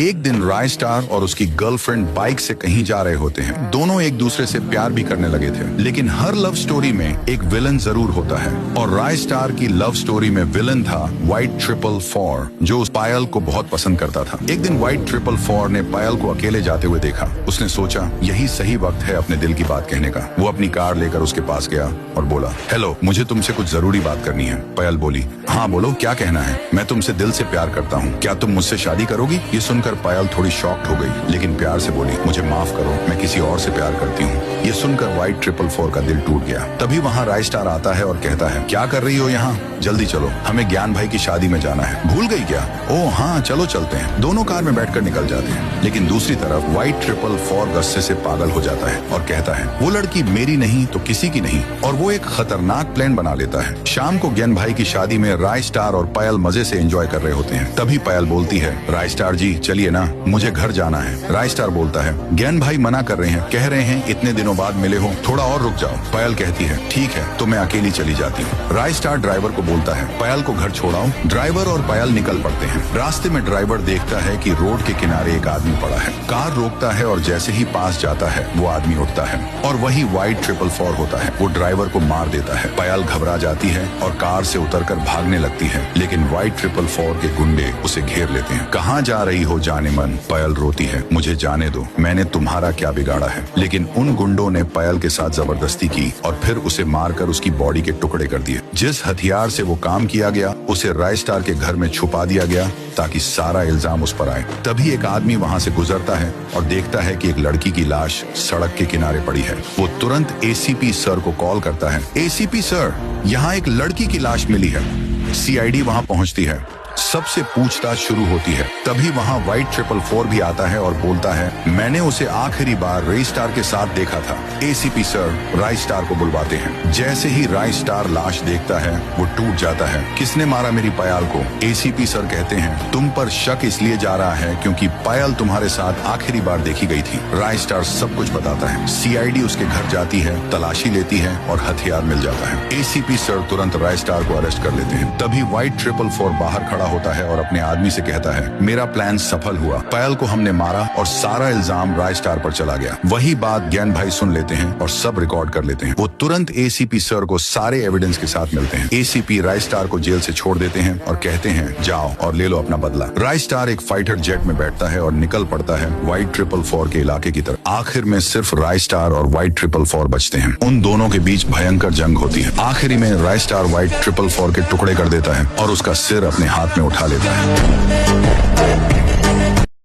एक दिन राय स्टार और उसकी गर्लफ्रेंड बाइक से कहीं जा रहे होते हैं। दोनों एक दूसरे से प्यार भी करने लगे थे, लेकिन हर लव स्टोरी में एक विलन जरूर होता है और राय स्टार की लव स्टोरी में विलन था व्हाइट 444, जो उस पायल को बहुत पसंद करता था। एक दिन व्हाइट 444 ने पायल को अकेले जाते हुए देखा। उसने सोचा यही सही वक्त है अपने दिल की बात कहने का। वो अपनी कार लेकर उसके पास गया और बोला, हेलो, मुझे तुमसे कुछ जरूरी बात करनी है। पायल बोली, हाँ बोलो, क्या कहना है? मैं तुमसे दिल से प्यार करता हूँ, क्या तुम मुझसे शादी करोगी? ये सुनकर पायल थोड़ी शॉक्ड हो गई, लेकिन प्यार से बोली, मुझे माफ करो, मैं किसी और से प्यार करती हूँ। ये सुनकर व्हाइट 444 का दिल टूट गया। तभी वहाँ राय स्टार आता है और कहता है, क्या कर रही हो यहाँ? जल्दी चलो, हमें ज्ञान भाई की शादी में जाना है। भूल गई क्या? ओह हाँ, चलो चलते हैं। दोनों कार में बैठकर निकल जाते हैं, लेकिन दूसरी तरफ व्हाइट 444 गुस्से से पागल हो जाता है और कहता है, वो लड़की मेरी नहीं तो किसी की नहीं, और वो एक खतरनाक प्लान बना लेता है। शाम को ज्ञान भाई की शादी में राय स्टार और पायल मजे से एंजॉय कर रहे होते हैं। तभी पायल बोलती है, राय स्टार जी चलिए ना, मुझे घर जाना है। राय स्टार बोलता है, ज्ञान भाई मना कर रहे हैं, कह रहे हैं इतने दिनों बाद मिले हो, थोड़ा और रुक जाओ। पायल कहती है, ठीक है, तो मैं अकेली चली जाती हूँ। राय स्टार ड्राइवर को बोलता है, पायल को घर छोड़ाओ। ड्राइवर और पायल निकल पड़ते हैं। रास्ते में ड्राइवर देखता है कि रोड के किनारे एक आदमी पड़ा है। कार रोकता है और जैसे ही पास जाता है वो आदमी उठता है और वही व्हाइट 444 होता है। वो ड्राइवर को मार देता है। पायल घबरा जाती है और कार से उतरकर भागने लगती है, लेकिन व्हाइट 444 के गुंडे उसे घेर लेते हैं। कहाँ जा रही हो जाने मन? पायल रोती है, मुझे जाने दो, मैंने तुम्हारा क्या बिगाड़ा है? लेकिन उन गुंडों ने पायल के साथ जबरदस्ती की और फिर उसे मारकर उसकी बॉडी के टुकड़े कर दिए। जिस हथियार से वो काम किया गया उसे राय स्टार के घर में छुपा दिया गया ताकि सारा इल्जाम उस पर आए। तभी एक आदमी वहाँ से गुजरता है और देखता है कि एक लड़की की लाश सड़क के किनारे पड़ी है। वो तुरंत एसीपी सर को कॉल करता है, एसीपी सर, यहाँ एक लड़की की लाश मिली है। सीआईडी वहाँ पहुँचती है, सबसे पूछताछ शुरू होती है। तभी वहाँ व्हाइट 444 भी आता है और बोलता है, मैंने उसे आखिरी बार राय स्टार के साथ देखा था। एसीपी सर राय स्टार को बुलवाते हैं। जैसे ही राय स्टार लाश देखता है वो टूट जाता है। किसने मारा मेरी पायल को? एसीपी सर कहते हैं, तुम पर शक इसलिए जा रहा है क्योंकि पायल तुम्हारे साथ आखिरी बार देखी गई थी। राय स्टार सब कुछ बताता है। सीआईडी उसके घर जाती है, तलाशी लेती है और हथियार मिल जाता है। एसीपी सर तुरंत राय स्टार को अरेस्ट कर लेते हैं। तभी व्हाइट 444 बाहर खड़ा होता है और अपने आदमी से कहता है, मेरा प्लान सफल हुआ, पायल को हमने मारा और सारा इल्जाम राय स्टार पर चला गया। वही बात ज्ञान भाई सुन लेते हैं और सब रिकॉर्ड कर लेते हैं। वो तुरंत एसीपी सर को सारे एविडेंस के साथ मिलते हैं। एसीपी राय स्टार को जेल से छोड़ देते हैं और कहते हैं, जाओ और ले लो अपना बदला। राय स्टार एक फाइटर जेट में बैठता है और निकल पड़ता है व्हाइट 444 के इलाके की तरफ। आखिर में सिर्फ राय स्टार और व्हाइट 444 बचते हैं। उन दोनों के बीच भयंकर जंग होती है। आखिरी में राय स्टार व्हाइट 444 के टुकड़े कर देता है और उसका सिर अपने हाथ में उठा लेता है।